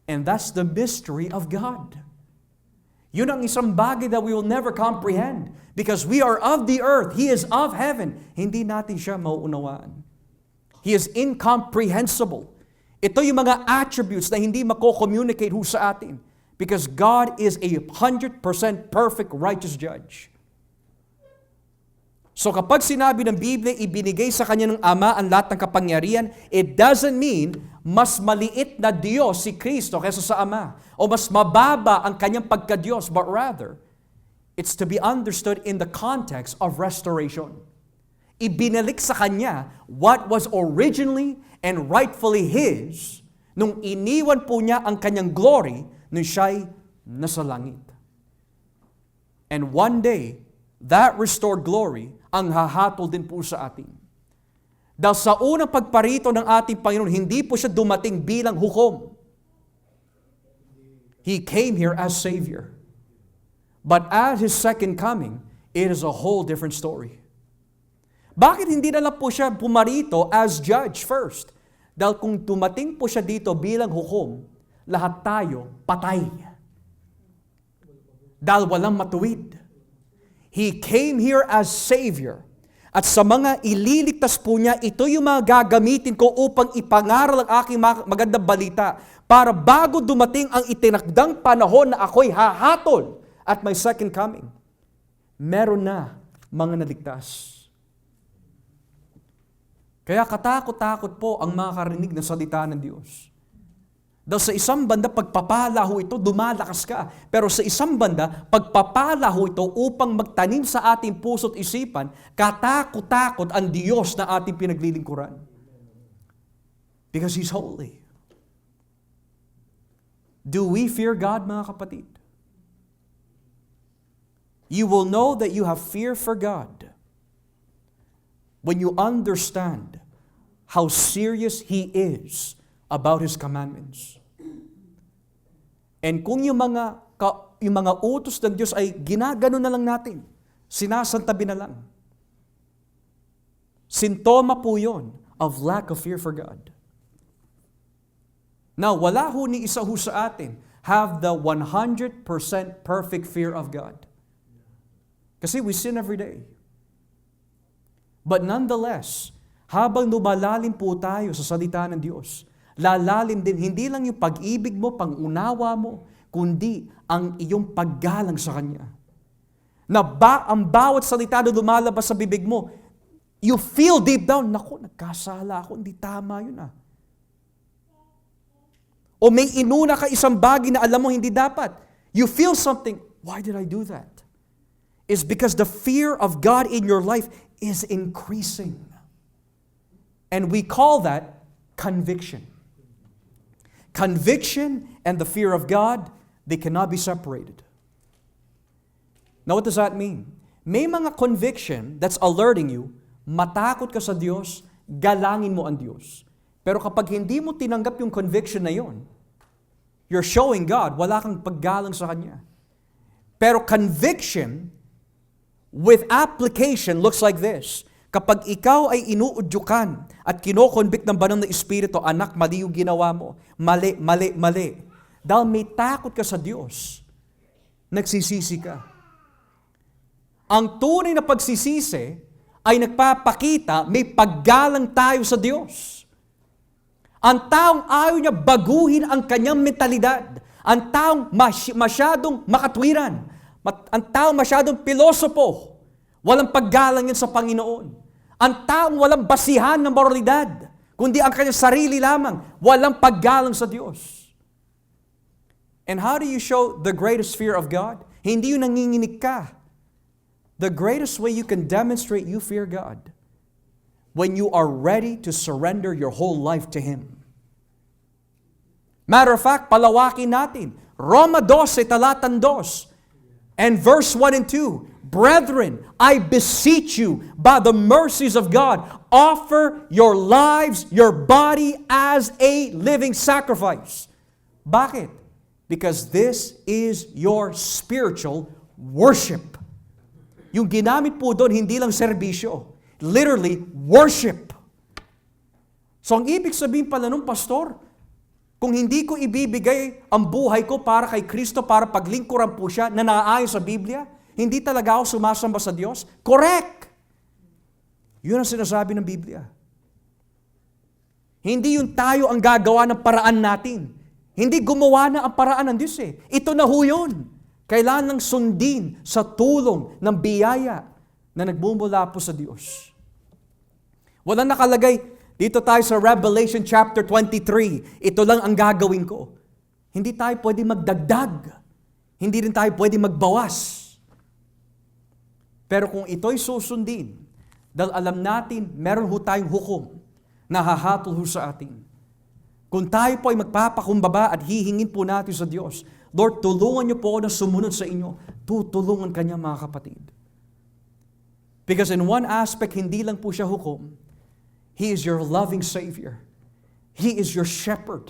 And that's the mystery of God. Yun ang isang bagay that we will never comprehend. Because we are of the earth, He is of heaven. Hindi natin siya mauunawaan. He is incomprehensible. Ito yung mga attributes na hindi mako-communicate ho sa atin. Because God is a 100% perfect righteous judge. So kapag sinabi ng Biblia, ibinigay sa Kanya ng Ama ang lahat ng kapangyarihan, it doesn't mean mas maliit na Diyos si Kristo kaysa sa Ama. O mas mababa ang Kanyang pagka-Diyos. But rather, it's to be understood in the context of restoration. Ibinalik sa Kanya what was originally and rightfully His nung iniwan po niya ang Kanyang glory nung siya'y nasa langit. And one day, that restored glory ang hahatol din po sa atin. Dahil sa unang pagparito ng ating Panginoon, hindi po siya dumating bilang hukom. He came here as Savior. But at His second coming, it is a whole different story. Bakit hindi na lang po siya pumarito as judge first? Dahil kung dumating po siya dito bilang hukom, lahat tayo patay. Dahil walang matuwid. He came here as Savior. At sa mga ililigtas po niya, ito yung mga gagamitin ko upang ipangaral ang aking magandang balita para bago dumating ang itinakdang panahon na ako'y hahatol at my second coming, meron na mga naligtas. Kaya katakot-takot po ang mga karinig na salita ng Diyos. Dahil sa isang banda, pagpapala ho ito, dumalakas ka. Pero sa isang banda, pagpapala ho ito upang magtanim sa ating puso't isipan, katakot-takot ang Diyos na ating pinaglilingkuran. Because He's holy. Do we fear God, mga kapatid? You will know that you have fear for God when you understand how serious He is about His commandments. And kung yung mga yung mga utos ng Diyos ay ginagano na lang natin. Sinasantabi na lang. Sintoma po yun of lack of fear for God. Now, wala ho ni isa ho sa atin have the 100% perfect fear of God. Kasi we sin every day. But nonetheless, habang lumalalim po tayo sa salita ng Diyos, lalalim din, hindi lang yung pag-ibig mo, pang-unawa mo, kundi ang iyong paggalang sa Kanya. Na ang bawat salita na lumalabas sa bibig mo, you feel deep down, naku, nagkasala ako, hindi tama yun ah. O may inuna ka isang bagay na alam mo hindi dapat. You feel something, why did I do that? It's because the fear of God in your life is increasing. And we call that conviction. Conviction and the fear of God, they cannot be separated. Now what does that mean? May mga conviction that's alerting you, matakot ka sa Diyos, galangin mo ang Diyos. Pero kapag hindi mo tinanggap yung conviction na yon, you're showing God, wala kang paggalang sa Kanya. Pero conviction with application looks like this. Kapag ikaw ay inuudyukan at kinokonvict ng banal na Espiritu, anak, mali yung ginawa mo. Mali, mali, mali. Dahil may takot ka sa Diyos, nagsisisi ka. Ang tunay na pagsisisi ay nagpapakita may paggalang tayo sa Diyos. Ang taong ayaw niya baguhin ang kanyang mentalidad. Ang taong masyadong makatwiran. Ang taong masyadong pilosopo. Walang paggalang yan sa Panginoon. Ang taong walang basihan ng moralidad, kundi ang kanyang sarili lamang, walang paggalang sa Diyos. And how do you show the greatest fear of God? Hindi yung nanginginig ka. The greatest way you can demonstrate you fear God, when you are ready to surrender your whole life to Him. Matter of fact, palawakin natin. Roma 12, talatang 2, and verse 1 and 2. Brethren, I beseech you, by the mercies of God, offer your lives, your body as a living sacrifice. Bakit? Because this is your spiritual worship. Yung ginamit po doon, hindi lang serbisyo. Literally, worship. So ang ibig sabihin pala nung pastor, kung hindi ko ibibigay ang buhay ko para kay Kristo, para paglingkuran po siya na naaayon sa Biblia, hindi talaga ako sumasamba sa Diyos? Correct! Yun ang sinasabi ng Biblia. Hindi yung tayo ang gagawa ng paraan natin. Hindi gumawa na ang paraan ng Diyos eh. Ito na ho yun. Kailangan lang sundin sa tulong ng biyaya na nagbumula po sa Diyos. Walang nakalagay, dito tayo sa Revelation chapter 23, ito lang ang gagawin ko. Hindi tayo pwede magdagdag. Hindi rin tayo pwede magbawas. Pero kung ito'y susundin, dahil alam natin, meron ho tayong hukom na hahatol ho sa atin. Kung tayo po ay magpapakumbaba at hihingin po natin sa Diyos, Lord, tulungan niyo po ako na sumunod sa inyo. Tutulungan kanya mga kapatid. Because in one aspect, hindi lang po siya hukom. He is your loving Savior. He is your shepherd.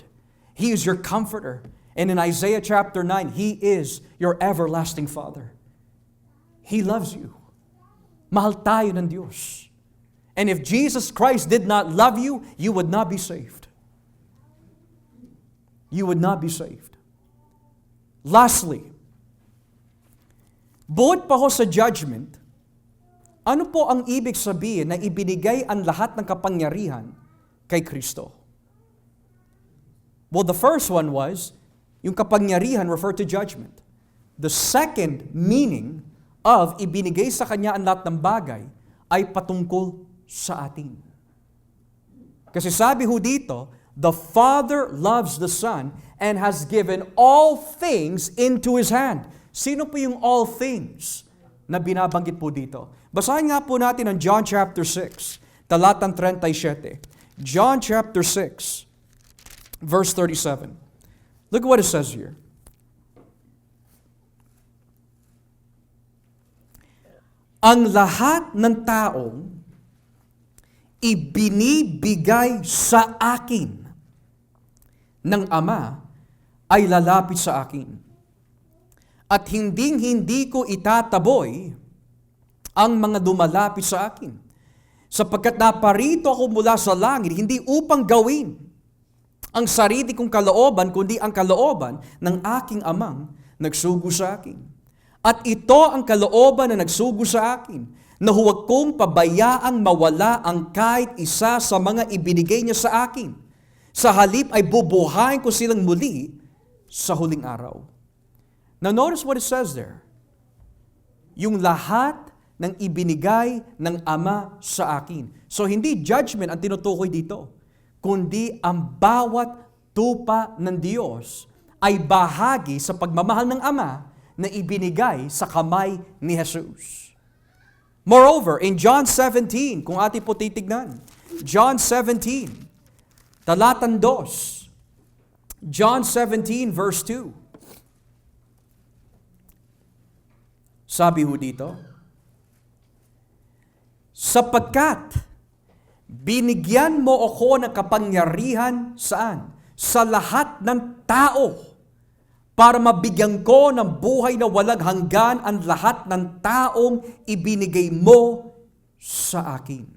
He is your comforter. And in Isaiah chapter 9, He is your everlasting Father. He loves you. Mahal tayo ng Diyos. And if Jesus Christ did not love you, you would not be saved. You would not be saved. Lastly, bukod pa ho sa judgment, ano po ang ibig sabihin na ibinigay ang lahat ng kapangyarihan kay Kristo? Well, the first one was, yung kapangyarihan referred to judgment. The second meaning of ibinigay sa Kanya ang lahat ng bagay ay patungkol sa atin. Kasi sabi ho dito, the Father loves the Son and has given all things into His hand. Sino po yung all things na binabanggit po dito? Basahin nga po natin ang John chapter 6, talatang 37. John chapter 6, verse 37. Look what it says here. Ang lahat ng taong ibinibigay sa akin ng Ama ay lalapit sa akin. at hinding-hindi ko itataboy ang mga dumalapit sa akin. Sapagkat naparito ako mula sa langit, hindi upang gawin ang sarili kong kalooban, kundi ang kalooban ng aking amang nagsugo sa akin. At ito ang kalooban na nagsugo sa akin, na huwag kong pabayaang mawala ang kahit isa sa mga ibinigay niya sa akin. Sa halip ay bubuhayin ko silang muli sa huling araw. Now notice what it says there. Yung lahat ng ibinigay ng Ama sa akin. So hindi judgment ang tinutukoy dito, kundi ang bawat tupa ng Diyos ay bahagi sa pagmamahal ng Ama na ibinigay sa kamay ni Jesus. Moreover, in John 17, kung ating po titignan, John 17, talatang 2, John 17 verse 2. Sabi ho dito, sapagkat binigyan mo ako ng kapangyarihan saan? Sa lahat ng tao, para mabigyan ko ng buhay na walang hanggan ang lahat ng taong ibinigay mo sa akin.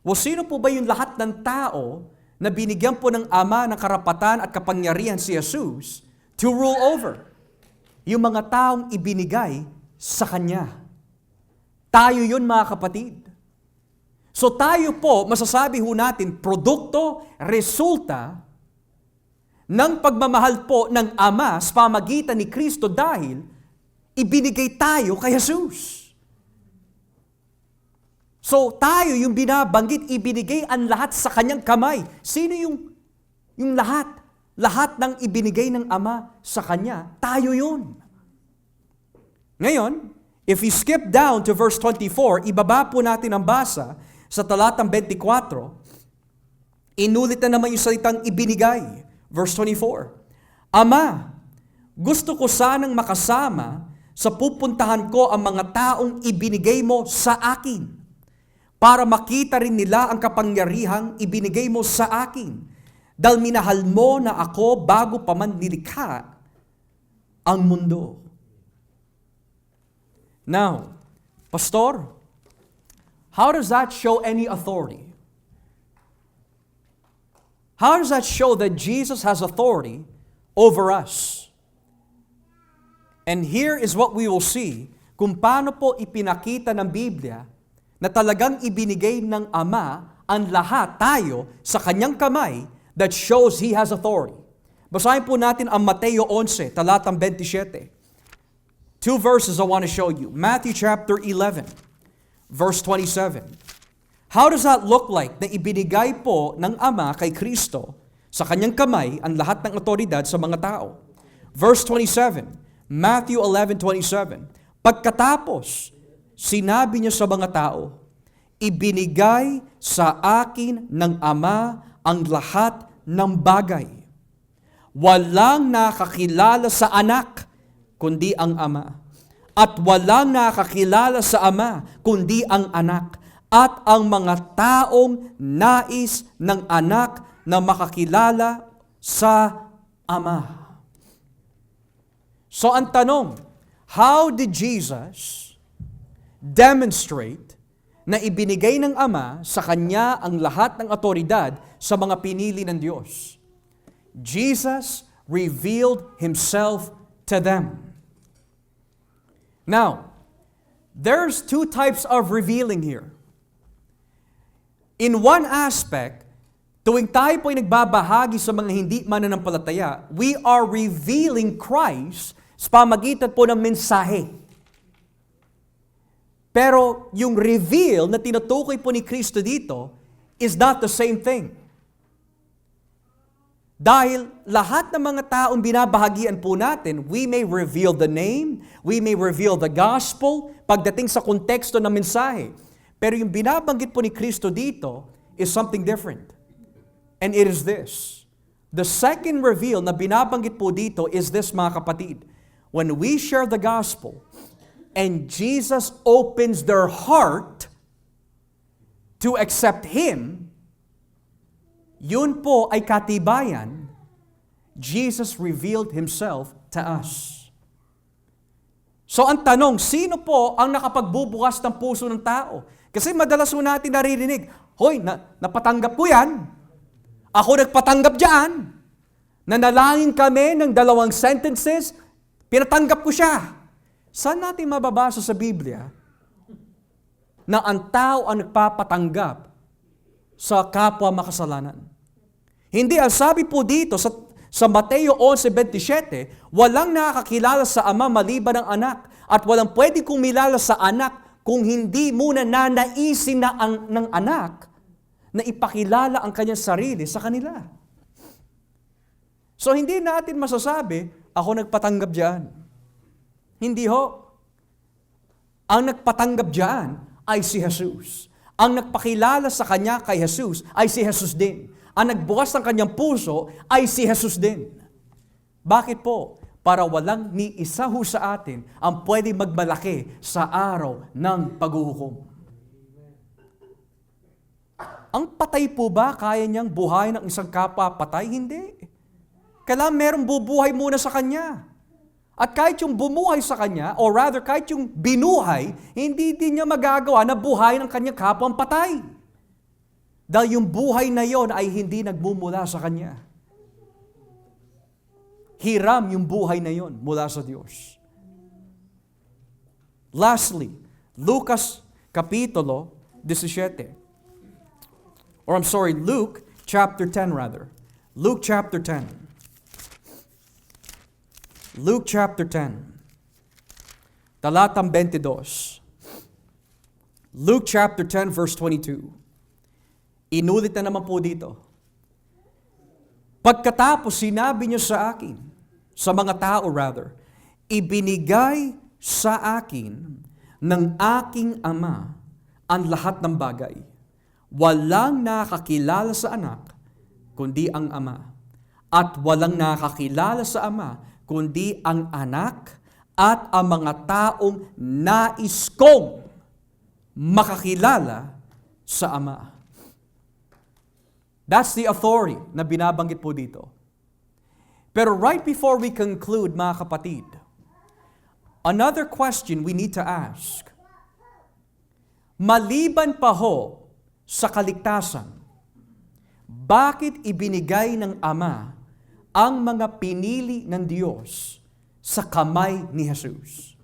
O sino po ba yung lahat ng tao na binigyan po ng Ama ng karapatan at kapangyarihan si Jesus to rule over? Yung mga taong ibinigay sa Kanya. Tayo yun, mga kapatid. So tayo po, masasabi ho natin, produkto, resulta ng pagmamahal po ng Ama sa pamagitan ni Kristo dahil ibinigay tayo kay Jesus. So tayo yung binabanggit, ibinigay ang lahat sa Kanyang kamay. Sino yung lahat? Lahat ng ibinigay ng Ama sa Kanya, tayo yun. Ngayon, if we skip down to verse 24, ibaba po natin ang basa sa talatang 24, inulit na naman yung salitang ibinigay. Verse 24, Ama, gusto ko sanang makasama sa pupuntahan ko ang mga taong ibinigay mo sa akin, para makita rin nila ang kapangyarihang ibinigay mo sa akin, dahil minahal mo na ako bago pa man nilikha ang mundo. Now, Pastor, how does that show any authority? How does that show that Jesus has authority over us? And here is what we will see kung paano po ipinakita ng Biblia na talagang ibinigay ng Ama ang lahat tayo sa Kanyang kamay that shows He has authority. Basahin po natin ang Mateo 11, talatang 27. Two verses I want to show you. Matthew chapter 11, verse 27. How does that look like na ibinigay po ng Ama kay Kristo sa Kanyang kamay ang lahat ng otoridad sa mga tao? Verse 27, Matthew 11:27. Pagkatapos, sinabi niya sa mga tao, ibinigay sa akin ng Ama ang lahat ng bagay. Walang nakakilala sa anak, kundi ang Ama. At walang nakakilala sa Ama, kundi ang anak. At ang mga taong nais ng anak na makakilala sa Ama. So ang tanong, how did Jesus demonstrate na ibinigay ng Ama sa Kanya ang lahat ng otoridad sa mga pinili ng Diyos? Jesus revealed Himself to them. Now, there's two types of revealing here. In one aspect, tuwing tayo po ay nagbabahagi sa mga hindi mananampalataya, we are revealing Christ sa pamagitan po ng mensahe. Pero yung reveal na tinutukoy po ni Kristo dito is not the same thing. Dahil lahat ng mga taong binabahagian po natin, we may reveal the name, we may reveal the gospel, pagdating sa konteksto ng mensahe. Pero yung binabanggit po ni Kristo dito is something different. And it is this. The second reveal na binabanggit po dito is this, mga kapatid. When we share the gospel, and Jesus opens their heart to accept Him, yun po ay katibayan, Jesus revealed Himself taas. So ang tanong, sino po ang nakapagbubukas ng puso ng tao? Kasi madalas po natin naririnig, hoy, napatanggap ko yan. Ako nagpatanggap dyan. Nanalangin kami ng 2 sentences, pinatanggap ko siya. Saan natin mababasa sa Biblia na ang tao ang nagpapatanggap sa kapwa makasalanan? Hindi, ang sabi po dito sa Mateo 11:27, walang nakakakilala sa Ama maliban ng anak at walang pwedeng kumilala sa anak kung hindi muna nanaisin ng anak na ipakilala ang kanyang sarili sa kanila. So hindi natin masasabi, ako nagpatanggap diyan. Hindi ho. Ang nagpatanggap diyan ay si Jesus. Ang nagpakilala sa kanya kay Jesus ay si Jesus din. Ang nagbukas ng kanyang puso ay si Jesus din. Bakit po? Para walang ni isa ho sa atin ang pwede magmalaki sa araw ng paghuhukom. Ang patay po ba kaya niyang buhay ng isang kapwa patay? Hindi. Kailangan merong bubuhay muna sa kanya. At kahit yung bumuhay sa kanya, or rather kahit yung binuhay, hindi din niya magagawa na buhay ng kanyang kapwang patay. Dahil yung buhay na yon ay hindi nagmumula sa kanya. Hiram yung buhay na yon mula sa Diyos. Lastly, Lucas Kapitulo 17. Luke chapter 10 rather. Luke chapter 10. Luke chapter 10. Talatang 22. Luke chapter 10 verse 22. Inulit na naman po dito. Pagkatapos sinabi niya sa akin, sa mga tao rather, ibinigay sa akin ng aking Ama ang lahat ng bagay. Walang nakakilala sa anak, kundi ang Ama. At walang nakakilala sa Ama, kundi ang anak at ang mga taong nais kong makakilala sa Ama. That's the authority na binabanggit po dito. Pero right before we conclude, mga kapatid, another question we need to ask. Maliban pa ho sa kaligtasan, bakit ibinigay ng Ama ang mga pinili ng Diyos sa kamay ni Jesus?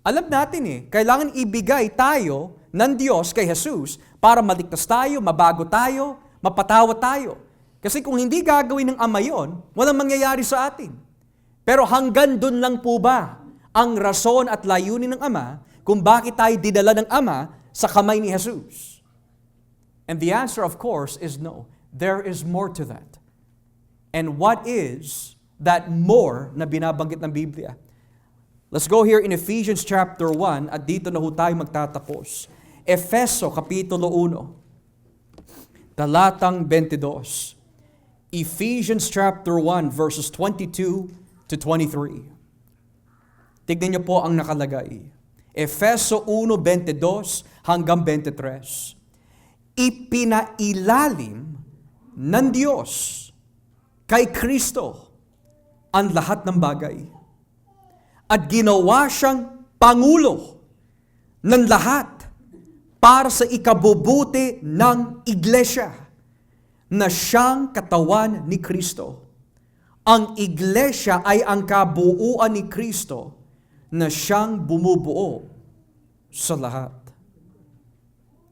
Alam natin kailangan ibigay tayo ng Diyos kay Jesus para maligtas tayo, mabago tayo, mapatawad tayo. Kasi kung hindi gagawin ng Ama yon, walang mangyayari sa atin. Pero hanggang dun lang po ba ang rason at layunin ng Ama kung bakit tayo didala ng Ama sa kamay ni Jesus? And the answer, of course, is no. There is more to that. And what is that more na binabanggit ng Biblia? Let's go here in Ephesians chapter 1 at dito na ho tayo magtatapos. Efeso Kapitulo 1. Talatang 22. Ephesians chapter 1 verses 22 to 23. Tignan niyo po ang nakalagay. Efeso 1:22 hanggang 23. Ipinailalim ng Diyos kay Kristo ang lahat ng bagay. At ginawa siyang Pangulo ng lahat para sa ikabubuti ng iglesia na siyang katawan ni Kristo. Ang iglesia ay ang kabuuan ni Kristo na siyang bumubuo sa lahat.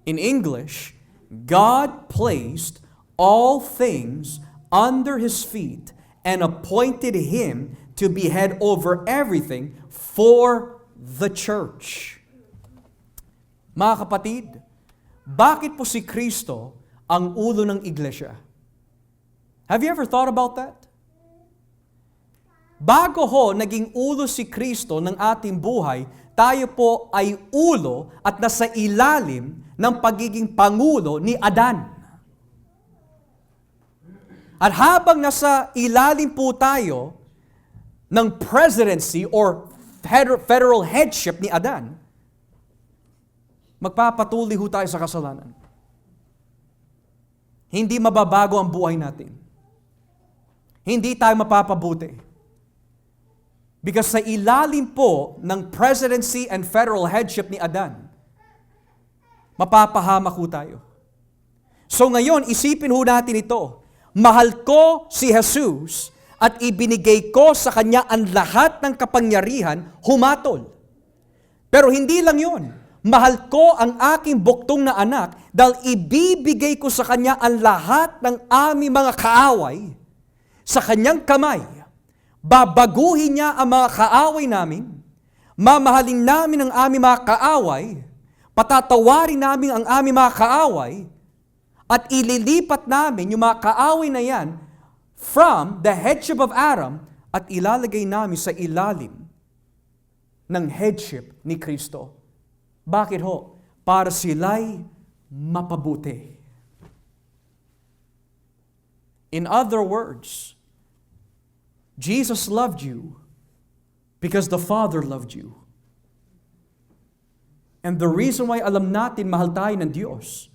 In English, God placed all things under His feet and appointed Him to be head over everything for the church. Mga kapatid, bakit po si Kristo ang ulo ng iglesia? Have you ever thought about that? Bago ho naging ulo si Kristo ng ating buhay, tayo po ay ulo at nasa ilalim ng pagiging pangulo ni Adan. At habang nasa ilalim po tayo ng presidency or federal headship ni Adan, magpapatuloy ho tayo sa kasalanan. Hindi mababago ang buhay natin. Hindi tayo mapapabuti. Because sa ilalim po ng presidency and federal headship ni Adan, mapapahamak ho tayo. So ngayon, isipin ho natin ito. Mahal ko si Jesus at ibinigay ko sa Kanya ang lahat ng kapangyarihan, humatol. Pero hindi lang yon. Mahal ko ang aking buktong na anak dahil ibibigay ko sa Kanya ang lahat ng aming mga kaaway sa Kanyang kamay. Babaguhin niya ang mga kaaway namin, mamahalin namin ang aming mga kaaway, patatawarin namin ang aming mga kaaway, at ililipat namin yung mga kaaway na yan from the headship of Adam at ilalagay namin sa ilalim ng headship ni Kristo. Bakit ho? Para sila'y mapabuti. In other words, Jesus loved you because the Father loved you. And the reason why alam natin mahal tayo ng Diyos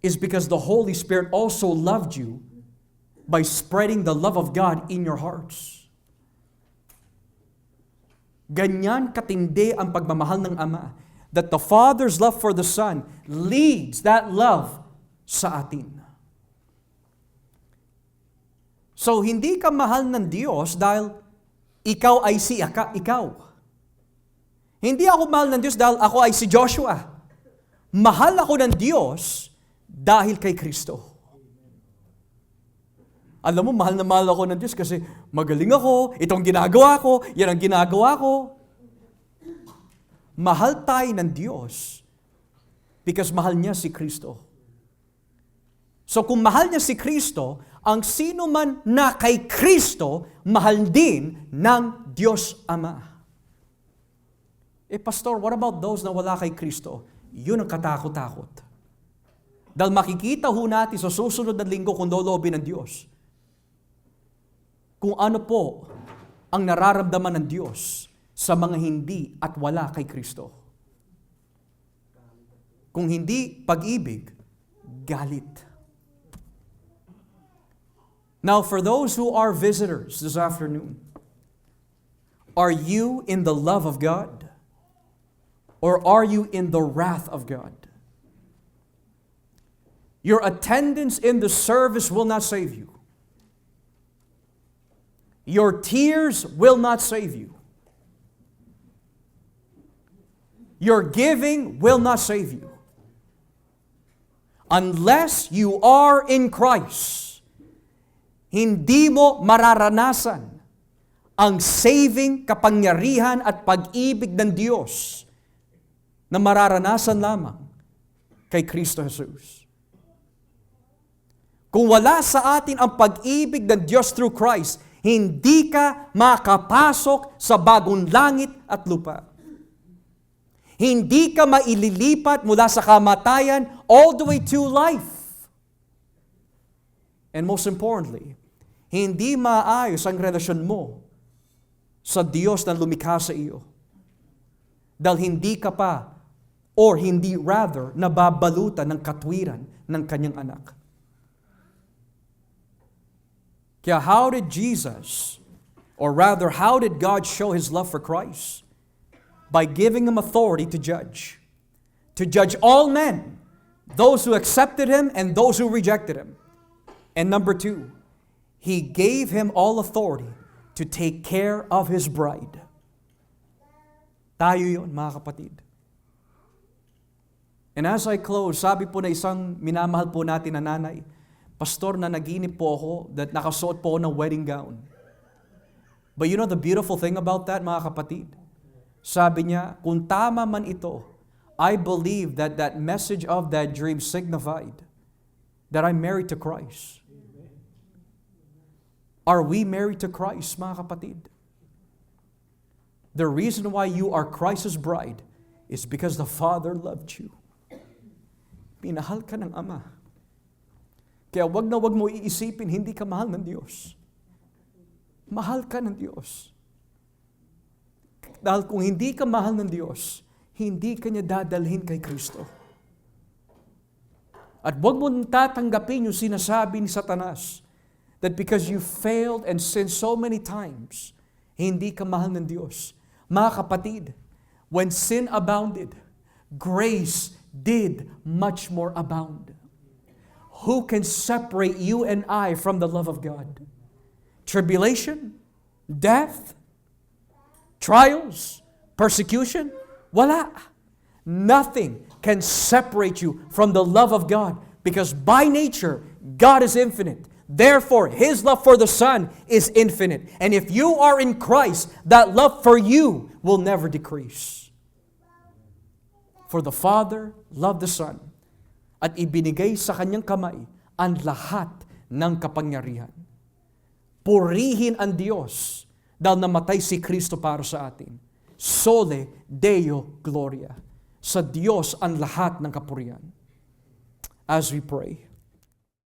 is because the Holy Spirit also loved you by spreading the love of God in your hearts. Ganyan katindi ang pagmamahal ng Ama, that the Father's love for the Son leads that love sa atin. So, hindi ka mahal ng Diyos dahil ikaw ay si ikaw. Hindi ako mahal ng Diyos dahil ako ay si Joshua. Mahal ako ng Diyos dahil kay Kristo. Alam mo, mahal na mahal ako ng Diyos kasi magaling ako, itong ginagawa ko, yan ang ginagawa ko. Mahal tayo ng Diyos because mahal niya si Kristo. So kung mahal niya si Kristo, ang sino man na kay Kristo, mahal din ng Diyos Ama. Pastor, what about those na wala kay Kristo? Yun ang katakot-takot. Dahil makikita ho natin sa susunod na linggo kung loloobin ng Diyos, kung ano po ang nararamdaman ng Diyos sa mga hindi at wala kay Kristo. Kung hindi pag-ibig, galit. Now, for those who are visitors this afternoon, are you in the love of God? Or are you in the wrath of God? Your attendance in the service will not save you. Your tears will not save you. Your giving will not save you. Unless you are in Christ, hindi mo mararanasan ang saving kapangyarihan at pag-ibig ng Diyos na mararanasan lamang kay Kristo Jesus. Kung wala sa atin ang pag-ibig ng Diyos through Christ, hindi ka makapasok sa bagong langit at lupa. Hindi ka maililipat mula sa kamatayan all the way to life. And most importantly, hindi maayos ang relasyon mo sa Diyos na lumikha sa iyo. Dahil hindi ka pa, or hindi rather, nababalutan ng katwiran ng kanyang anak. Kaya how did Jesus, or rather, how did God show His love for Christ? By giving Him authority to judge. To judge all men, those who accepted Him and those who rejected Him. And number 2, He gave Him all authority to take care of His bride. Tayo yun, mga kapatid. And as I close, sabi po na isang minamahal po natin na nanay, Pastor, na naginip po ako that nakasuot po ako ng wedding gown. But you know the beautiful thing about that, mga kapatid? Sabi niya, kung tama man ito, I believe that that message of that dream signified that I'm married to Christ. Are we married to Christ, mga kapatid? The reason why you are Christ's bride is because the Father loved you. Pinahal ka ng Ama. Kaya wag na wag mo iisipin, hindi ka mahal ng Diyos. Mahal ka ng Diyos. Dahil kung hindi ka mahal ng Diyos, hindi ka niya dadalhin kay Kristo. At wag mo tatanggapin yung sinasabi ni Satanas, that because you failed and sinned so many times, hindi ka mahal ng Diyos. Mga kapatid, when sin abounded, grace did much more abound. Who can separate you and I from the love of God? Tribulation? Death? Trials? Persecution? Wala. Nothing can separate you from the love of God because by nature, God is infinite. Therefore, His love for the Son is infinite. And if you are in Christ, that love for you will never decrease. For the Father loved the Son at ibinigay sa Kanyang kamay ang lahat ng kapangyarihan. Purihin ang Diyos dahil namatay si Kristo para sa atin. Sole Deo Gloria. Sa Diyos ang lahat ng kapurihan. As we pray,